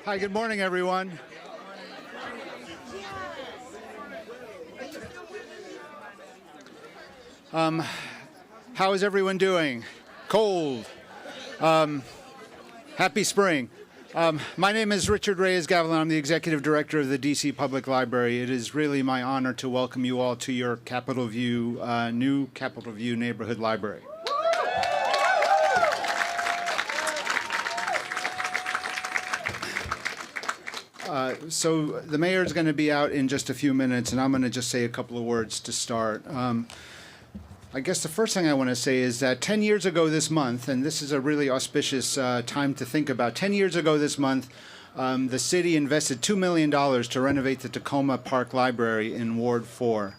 Hi, good morning, everyone. How is everyone doing? Cold. Happy spring. My name is Richard Reyes-Gavilan. I'm the Executive Director of the DC Public Library. It is really my honor to welcome you all to your Capitol View, new Capitol View Neighborhood Library. So the mayor is going to be out in just a few minutes, and I'm going to just say a couple of words to start. I guess the first thing I want to say is that 10 years ago this month, and this is a really auspicious time to think about, 10 years ago this month, the city invested $2 million to renovate the Tacoma Park Library in Ward 4.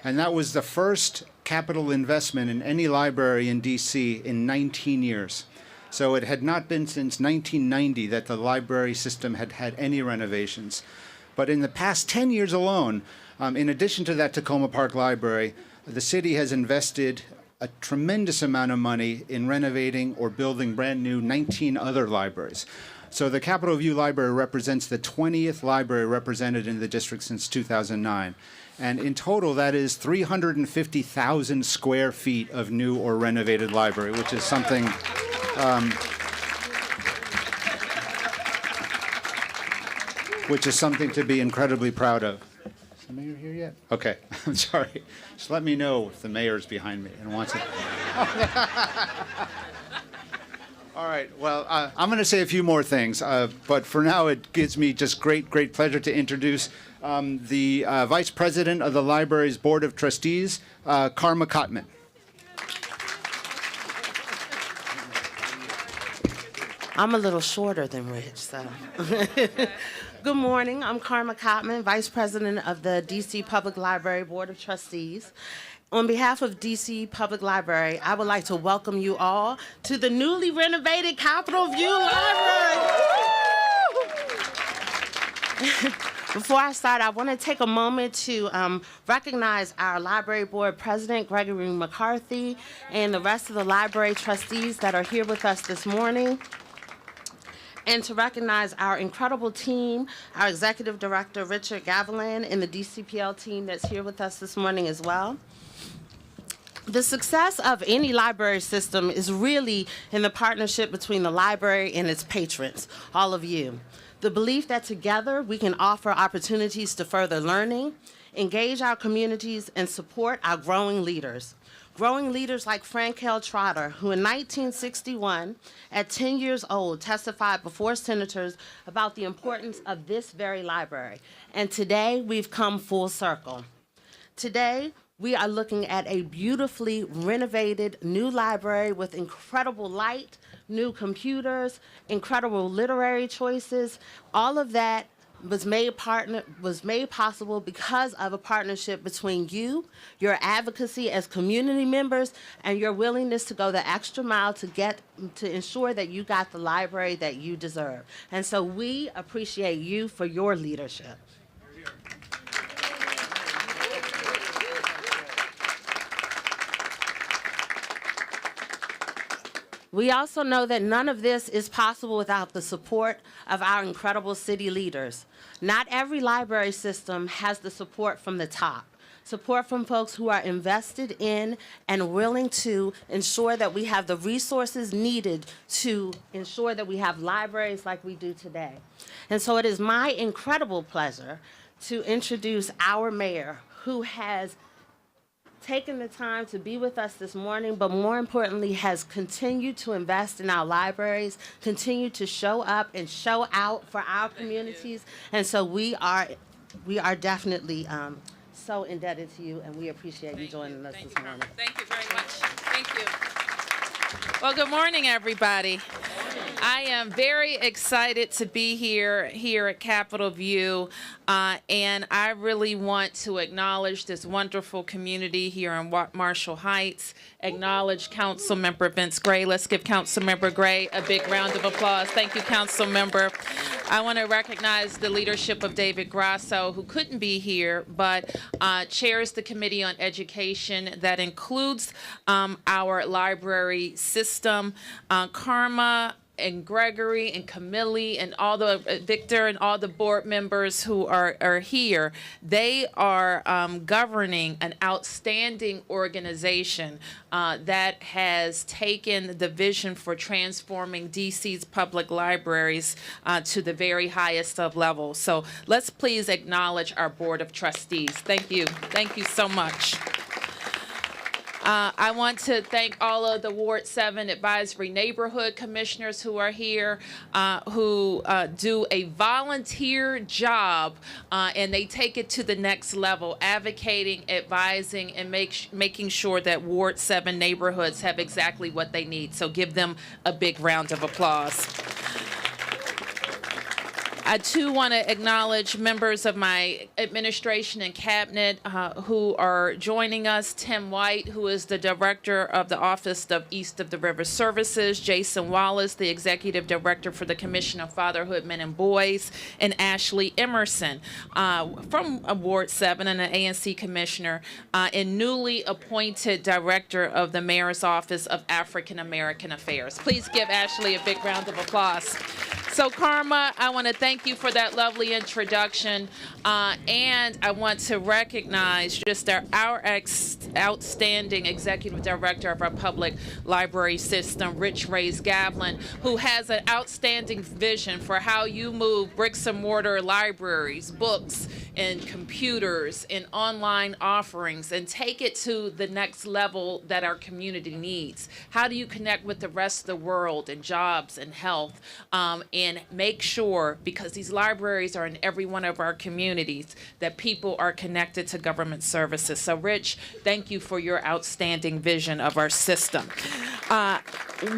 And that was the first capital investment in any library in D.C. in 19 years. So it had not been since 1990 that the library system had had any renovations. But in the past 10 years alone, in addition to that Tacoma Park Library, the city has invested a tremendous amount of money in renovating or building brand new 19 other libraries. So the Capitol View Library represents the 20th library represented in the district since 2009. And in total, that is 350,000 square feet of new or renovated library, which is something to be incredibly proud of. Is the mayor here yet? Okay, I'm sorry. Just let me know if the mayor's behind me and wants it. All right, well, I'm going to say a few more things, but for now it gives me just great pleasure to introduce the Vice President of the Library's Board of Trustees, Karma Kottman. I'm a little shorter than Rich, so. Good morning, I'm Karma Kottman, Vice President of the DC Public Library Board of Trustees. On behalf of DC Public Library, I would like to welcome you all to the newly renovated Capitol View Library. Before I start, I want to take a moment to recognize our Library Board President, Gregory McCarthy, and the rest of the library trustees that are here with us this morning, and to recognize our incredible team, our Executive Director, Richard Gavilan, and the DCPL team that's here with us this morning as well. The success of any library system is really in the partnership between the library and its patrons, all of you. The belief that together we can offer opportunities to further learning, engage our communities, and support our growing leaders. Growing leaders like Frankel Trotter, who in 1961, at 10 years old, testified before senators about the importance of this very library. And today, we've come full circle. Today, we are looking at a beautifully renovated new library with incredible light, new computers, incredible literary choices. All of that was made possible because of a partnership between you, your advocacy as community members, and your willingness to go the extra mile to ensure that you got the library that you deserve. And so we appreciate you for your leadership. We also know that none of this is possible without the support of our incredible city leaders. Not every library system has the support from the top, support from folks who are invested in and willing to ensure that we have the resources needed to ensure that we have libraries like we do today. And so it is my incredible pleasure to introduce our mayor, who has taken the time to be with us this morning, but more importantly, has continued to invest in our libraries, continued to show up and show out for our communities. And so we are definitely so indebted to you, and we appreciate you joining us this morning. Thank you very much. Thank you. Well, good morning, everybody. I am very excited to be here at Capitol View, and I really want to acknowledge this wonderful community here in Marshall Heights, acknowledge Councilmember Vince Gray. Let's give Councilmember Gray a big round of applause. Thank you, Councilmember. I want to recognize the leadership of David Grasso, who couldn't be here, but chairs the Committee on Education that includes our library system. Karma and Gregory and Camille and all the Victor and all the board members who are here. They are governing an outstanding organization that has taken the vision for transforming DC's public libraries to the very highest of levels. So let's please acknowledge our Board of Trustees. Thank you. Thank you so much. I want to thank all of the Ward 7 Advisory Neighborhood Commissioners who are here, who do a volunteer job, and they take it to the next level, advocating, advising, and making sure that Ward 7 neighborhoods have exactly what they need. So give them a big round of applause. I, too, want to acknowledge members of my administration and cabinet who are joining us. Tim White, who is the director of the Office of East of the River Services. Jason Wallace, the executive director for the Commission of Fatherhood, Men and Boys. And Ashley Emerson from Ward 7 and an ANC commissioner and newly appointed director of the Mayor's Office of African American Affairs. Please give Ashley a big round of applause. So, Karma, I want to thank you for that lovely introduction, and I want to recognize just our outstanding executive director of our public library system, Rich Reyes-Gavlin, who has an outstanding vision for how you move bricks and mortar libraries, books, and computers and online offerings and take it to the next level that our community needs. How do you connect with the rest of the world and jobs and health and make sure, because these libraries are in every one of our communities, that people are connected to government services. So Rich, thank you for your outstanding vision of our system.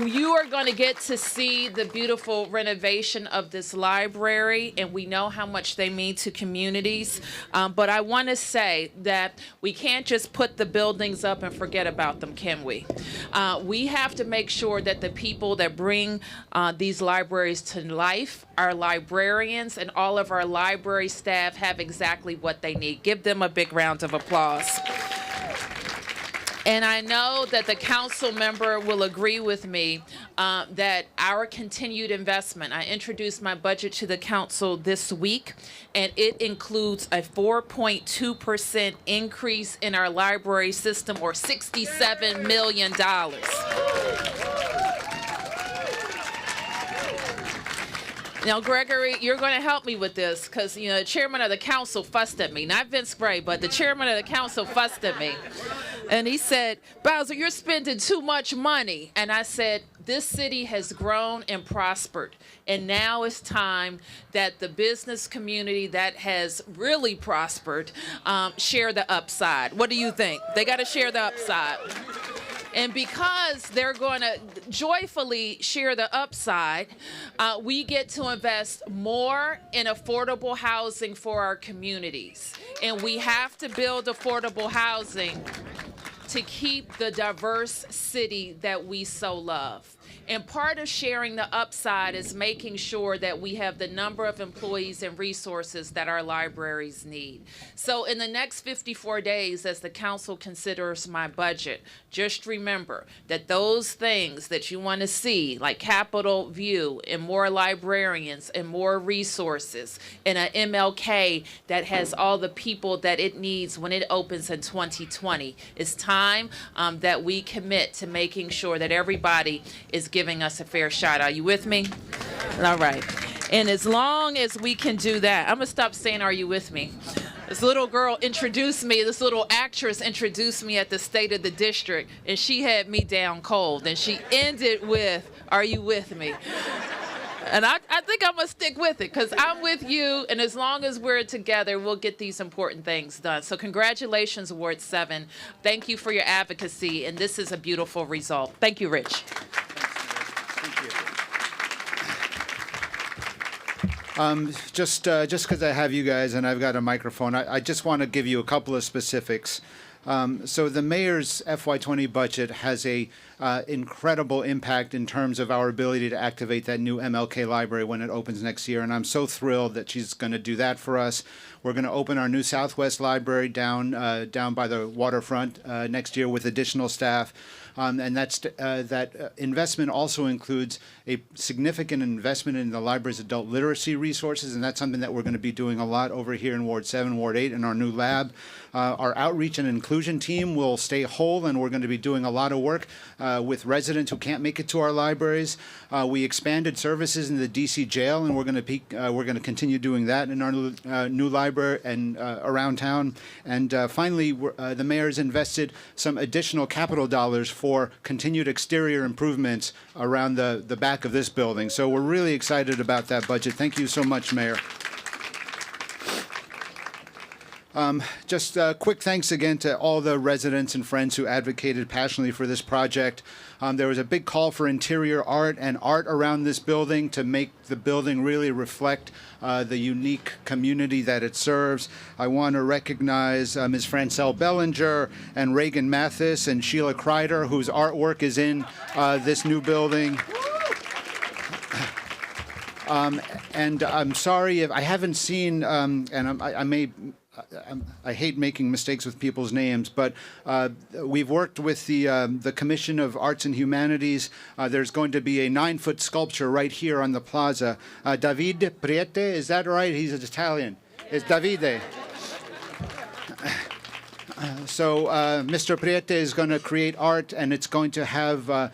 You are going to get to see the beautiful renovation of this library, and we know how much they mean to communities. But I want to say that we can't just put the buildings up and forget about them, can we? We have to make sure that the people that bring these libraries to life, our librarians and all of our library staff, have exactly what they need. Give them a big round of applause. And I know that the council member will agree with me that our continued investment, I introduced my budget to the council this week, and it includes a 4.2% increase in our library system, or $67 million. Now, Gregory, you're going to help me with this because, you know, the chairman of the council fussed at me. Not Vince Gray, but the chairman of the council fussed at me. And he said, Bowser, you're spending too much money. And I said, this city has grown and prospered. And now it's time that the business community that has really prospered share the upside. What do you think? They got to share the upside. And because they're going to joyfully share the upside, we get to invest more in affordable housing for our communities. And we have to build affordable housing to keep the diverse city that we so love. And part of sharing the upside is making sure that we have the number of employees and resources that our libraries need. So in the next 54 days, as the council considers my budget, just remember that those things that you want to see, like Capitol View and more librarians and more resources and an MLK that has all the people that it needs when it opens in 2020, it's time that we commit to making sure that everybody is giving us a fair shot. Are you with me? All right. And as long as we can do that, I'm going to stop saying, are you with me? This little girl introduced me, this little actress introduced me at the State of the District, and she had me down cold. And she ended with, are you with me? And I think I'm going to stick with it because I'm with you, and as long as we're together, we'll get these important things done. So congratulations, Ward 7. Thank you for your advocacy, and this is a beautiful result. Thank you, Rich. Just because I have you guys and I've got a microphone, I just want to give you a couple of specifics. So the mayor's FY20 budget has a incredible impact in terms of our ability to activate that new MLK library when it opens next year, and I'm so thrilled that she's going to do that for us. We're going to open our new Southwest Library down by the waterfront next year with additional staff. and that investment also includes a significant investment in the library's adult literacy resources, and that's something that we're going to be doing a lot over here in Ward 7, Ward 8, in our new lab. Our outreach and inclusion team will stay whole, and we're going to be doing a lot of work with residents who can't make it to our libraries. We expanded services in the DC jail, and we're going to continue doing that in our new library and around town. And finally, the mayor's invested some additional capital dollars for continued exterior improvements around the back of this building. So we're really excited about that budget. Thank you so much, Mayor. Just quick thanks again to all the residents and friends who advocated passionately for this project. There was a big call for interior art and art around this building to make the building really reflect the unique community that it serves. I want to recognize Ms. Francelle Bellinger and Reagan Mathis and Sheila Kreider, whose artwork is in this new building. And I'm sorry if I haven't seen, and I hate making mistakes with people's names, but we've worked with the Commission of Arts and Humanities. There's going to be a 9-foot sculpture right here on the plaza. Davide Priete, is that right? He's Italian. It's Davide. So Mr. Priete is going to create art, and it's going to have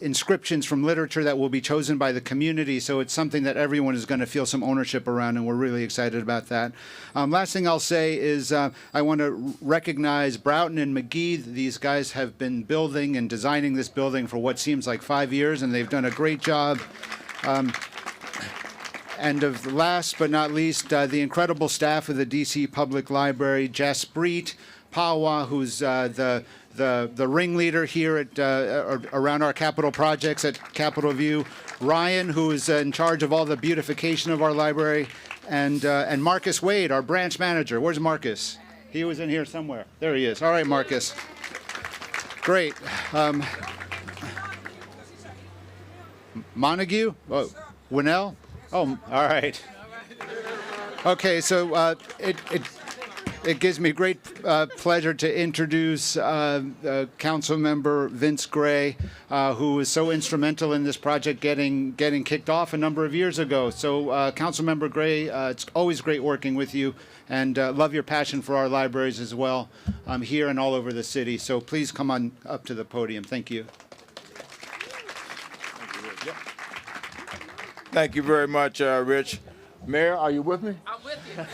inscriptions from literature that will be chosen by the community. So it's something that everyone is going to feel some ownership around, and we're really excited about that. Last thing I'll say is I want to recognize Broughton and McGhee. These guys have been building and designing this building for what seems like 5 years, and they've done a great job. And last but not least, the incredible staff of the DC Public Library, Jaspreet Pawa, who's the ringleader here at around our capital projects at Capitol View, Ryan, who is in charge of all the beautification of our library, and Marcus Wade, our branch manager. Where's Marcus? He was in here somewhere. There he is. All right, Marcus. Great. Montague? Oh, Winnell? Oh, all right. Okay, so it gives me great pleasure to introduce Council Member Vince Gray, who was so instrumental in this project getting kicked off a number of years ago. So, Council Member Gray, it's always great working with you, and love your passion for our libraries as well, here and all over the city. So please come on up to the podium. Thank you. Thank you very much, Rich. Mayor, are you with me? I'm with you.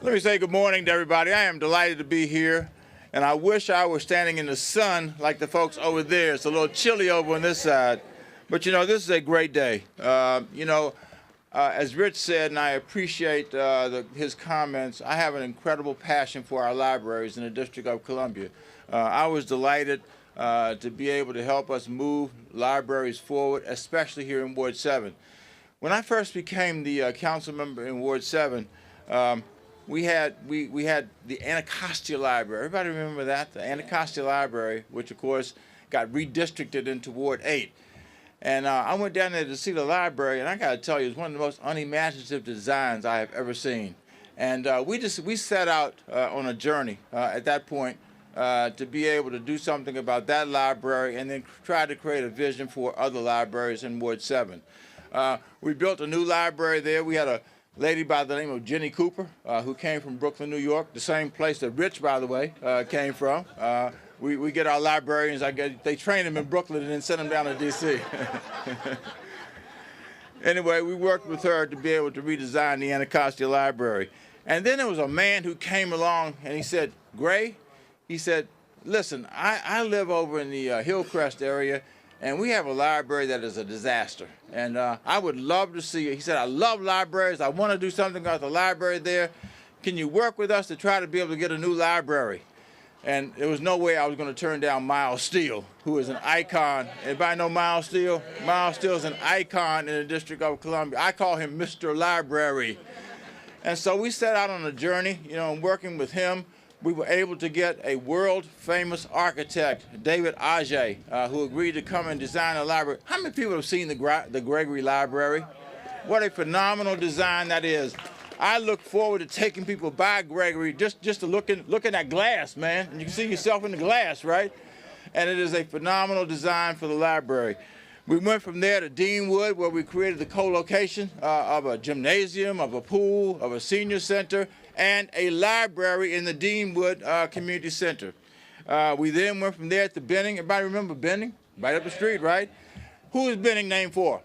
Let me say good morning to everybody. I am delighted to be here, and I wish I were standing in the sun like the folks over there. It's a little chilly over on this side, but you know, this is a great day. As Rich said, and I appreciate his comments, I have an incredible passion for our libraries in the District of Columbia. I was delighted to be able to help us move libraries forward, especially here in Ward 7. When I first became the council member in Ward 7, we had the Anacostia Library. Everybody remember that? The Anacostia Library, which of course got redistricted into Ward 8. And I went down there to see the library, and I got to tell you, it's one of the most unimaginative designs I have ever seen. And we set out on a journey at that point to be able to do something about that library and then try to create a vision for other libraries in Ward 7. We built a new library there. We had a lady by the name of Jenny Cooper who came from Brooklyn, New York, the same place that Rich, by the way, came from. We get our librarians, they train them in Brooklyn and then send them down to D.C. Anyway, we worked with her to be able to redesign the Anacostia Library. And then there was a man who came along and he said, Gray, he said, listen, I live over in the Hillcrest area, and we have a library that is a disaster. And I would love to see it. He said, I love libraries. I want to do something about the library there. Can you work with us to try to be able to get a new library? And there was no way I was going to turn down Miles Steele, who is an icon. Anybody know Miles Steele? Miles Steele is an icon in the District of Columbia. I call him Mr. Library. And so we set out on a journey, and working with him, we were able to get a world-famous architect, David Ajay, who agreed to come and design a library. How many people have seen the Gregory Library? What a phenomenal design that is. I look forward to taking people by Gregory just to look in that glass, man. And you can see yourself in the glass, right? And it is a phenomenal design for the library. We went from there to Deanwood, where we created the co-location of a gymnasium, of a pool, of a senior center, and a library in the Deanwood Community Center. We then went from there to Benning. Everybody remember Benning? Right up the street, right? Who is Benning named for?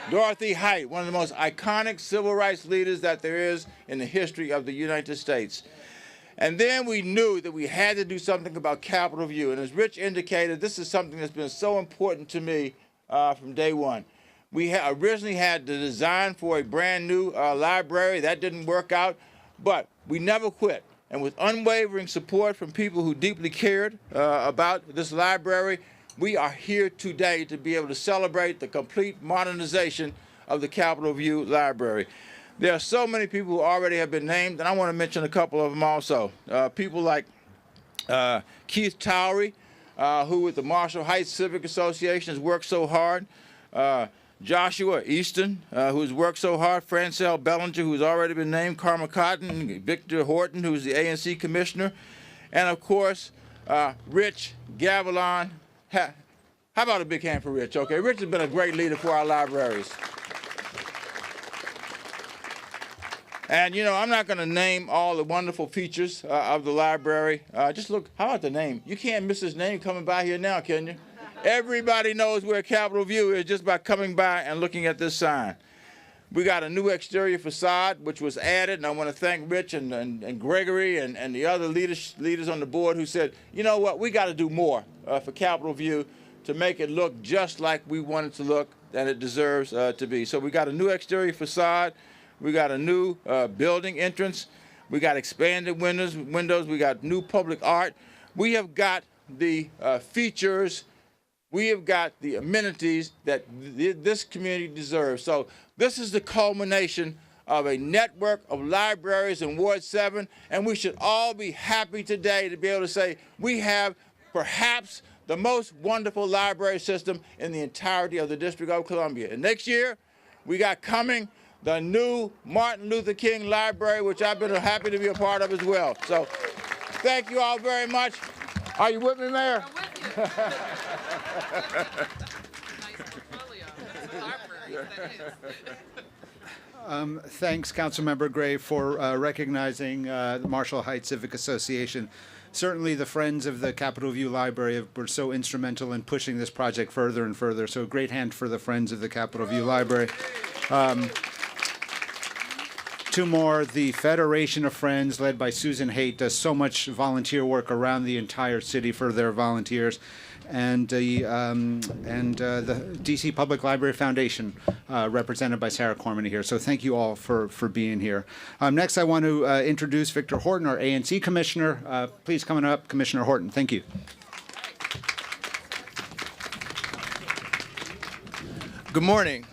Dorothy Height, one of the most iconic civil rights leaders that there is in the history of the United States. And then we knew that we had to do something about Capitol View. And as Rich indicated, this is something that's been so important to me from day one. We originally had the design for a brand new library. That didn't work out, but we never quit. And with unwavering support from people who deeply cared about this library, we are here today to be able to celebrate the complete modernization of the Capitol View Library. There are so many people who already have been named, and I want to mention a couple of them also. People like Keith Towery, who with the Marshall Heights Civic Association has worked so hard. Joshua Easton, who's worked so hard. Francel Bellinger, who's already been named. Karma Cotton, Victor Horton, who's the ANC commissioner. And of course, Rich Gavilon. How about a big hand for Rich? Okay, Rich has been a great leader for our libraries. And you know, I'm not going to name all the wonderful features of the library. Just look, how about the name? You can't miss his name coming by here now, can you? Everybody knows where Capitol View is just by coming by and looking at this sign. We got a new exterior facade, which was added, and I want to thank Rich and Gregory and the other leaders on the board who said, you know what, we got to do more for Capitol View to make it look just like we want it to look and it deserves to be. So we got a new exterior facade, we got a new building entrance, we got expanded windows, we got new public art, we have got the features, we have got the amenities that this community deserves. So this is the culmination of a network of libraries in Ward 7, and we should all be happy today to be able to say we have perhaps the most wonderful library system in the entirety of the District of Columbia. And next year, we got coming the new Martin Luther King Library, which I've been happy to be a part of as well. So thank you all very much. Are you with me, Mayor? I'm with you. Nice portfolio. That's a library. That is. Thanks, Councilmember Gray, for recognizing the Marshall Heights Civic Association. Certainly the Friends of the Capitol View Library were so instrumental in pushing this project further and further, so a great hand for the Friends of the Capitol View Library. Two more, the Federation of Friends, led by Susan Haight, does so much volunteer work around the entire city for their volunteers. And the DC Public Library Foundation, represented by Sarah Cormany here. So thank you all for being here. Next, I want to introduce Victor Horton, our ANC Commissioner. Please come on up, Commissioner Horton. Thank you. Good morning.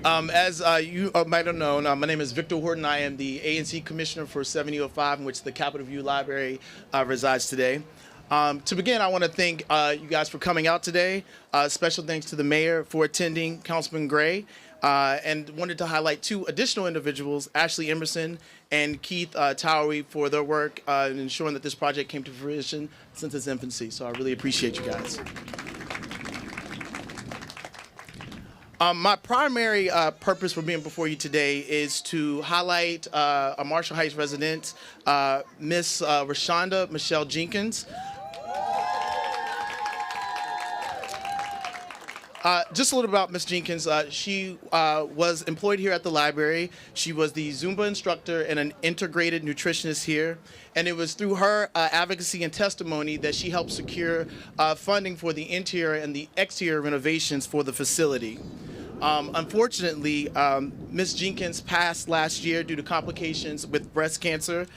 As you might have known, my name is Victor Horton. I am the ANC Commissioner for 7005, in which the Capitol View Library resides today. To begin, I want to thank you guys for coming out today. Special thanks to the mayor for attending, Councilman Gray, and wanted to highlight two additional individuals, Ashley Emerson and Keith Towery, for their work in ensuring that this project came to fruition since its infancy. So I really appreciate you guys. My primary purpose for being before you today is to highlight a Marshall Heights resident, Miss Rashonda Michelle Jenkins. Just a little about Miss Jenkins. She was employed here at the library. She was the Zumba instructor and an integrated nutritionist here. And it was through her advocacy and testimony that she helped secure funding for the interior and the exterior renovations for the facility. Unfortunately, Ms. Jenkins passed last year due to complications with breast cancer.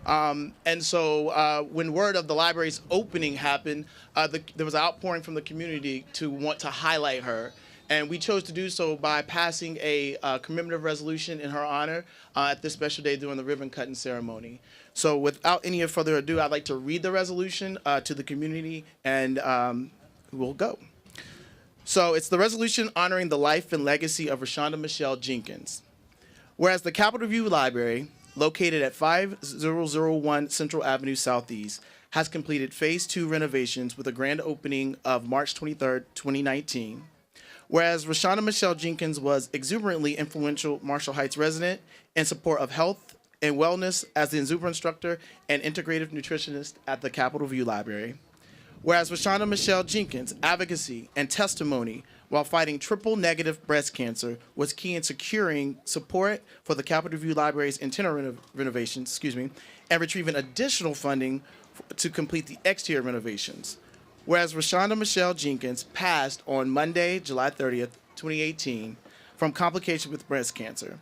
And so when word of the library's opening happened, there was an outpouring from the community to want to highlight her. And we chose to do so by passing a commemorative resolution in her honor at this special day during the ribbon cutting ceremony. So without any further ado, I'd like to read the resolution to the community, and we'll go. So it's the resolution honoring the life and legacy of Rashonda Michelle Jenkins. Whereas the Capitol View Library, located at 5001 Central Avenue Southeast, has completed Phase 2 renovations with a grand opening of March 23rd, 2019. Whereas Rashonda Michelle Jenkins was exuberantly influential Marshall Heights resident in support of health and wellness as the Zumba instructor and integrative nutritionist at the Capitol View Library. Whereas Rashonda Michelle Jenkins' advocacy and testimony while fighting triple-negative breast cancer was key in securing support for the Capitol View Library's internal renovations, and retrieving additional funding to complete the exterior renovations. Whereas Rashonda Michelle Jenkins passed on Monday, July 30th, 2018, from complications with breast cancer.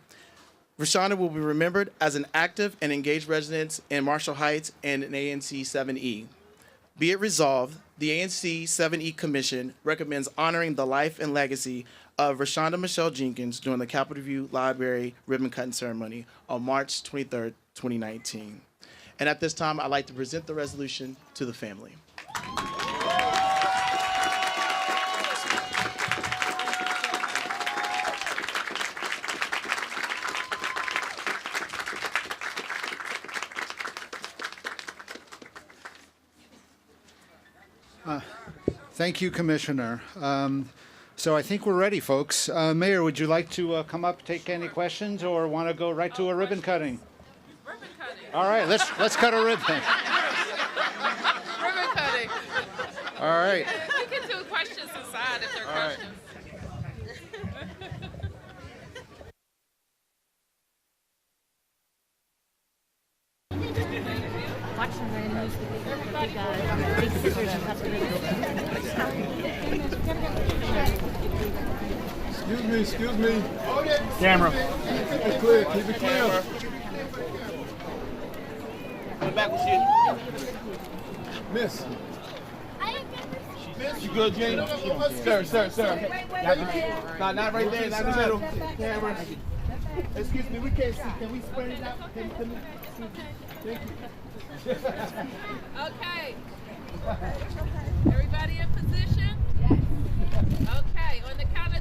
Rashonda will be remembered as an active and engaged resident in Marshall Heights and in ANC 7E. Be it resolved, the ANC 7E Commission recommends honoring the life and legacy of Rashonda Michelle Jenkins during the Capitol View Library ribbon-cutting ceremony on March 23rd, 2019. And at this time, I'd like to present the resolution to the family. Thank you, Commissioner. So I think we're ready, folks. Mayor, would you like to come up, take any questions, or want to go right to a ribbon cutting? Ribbon cutting. All right, let's cut a ribbon. Ribbon cutting. All right. We can do questions aside if there are All right. questions. Watch some randoms. Big scissors and cut the Excuse me. Camera. Keep it clear, keep it clear. Miss. You good, Jane? Sir. Not right there, not in the middle. Camera. Excuse me, we can't see. Can we spread it out? Can we see? Thank you. Okay. Everybody in position? Yes. Okay, on the count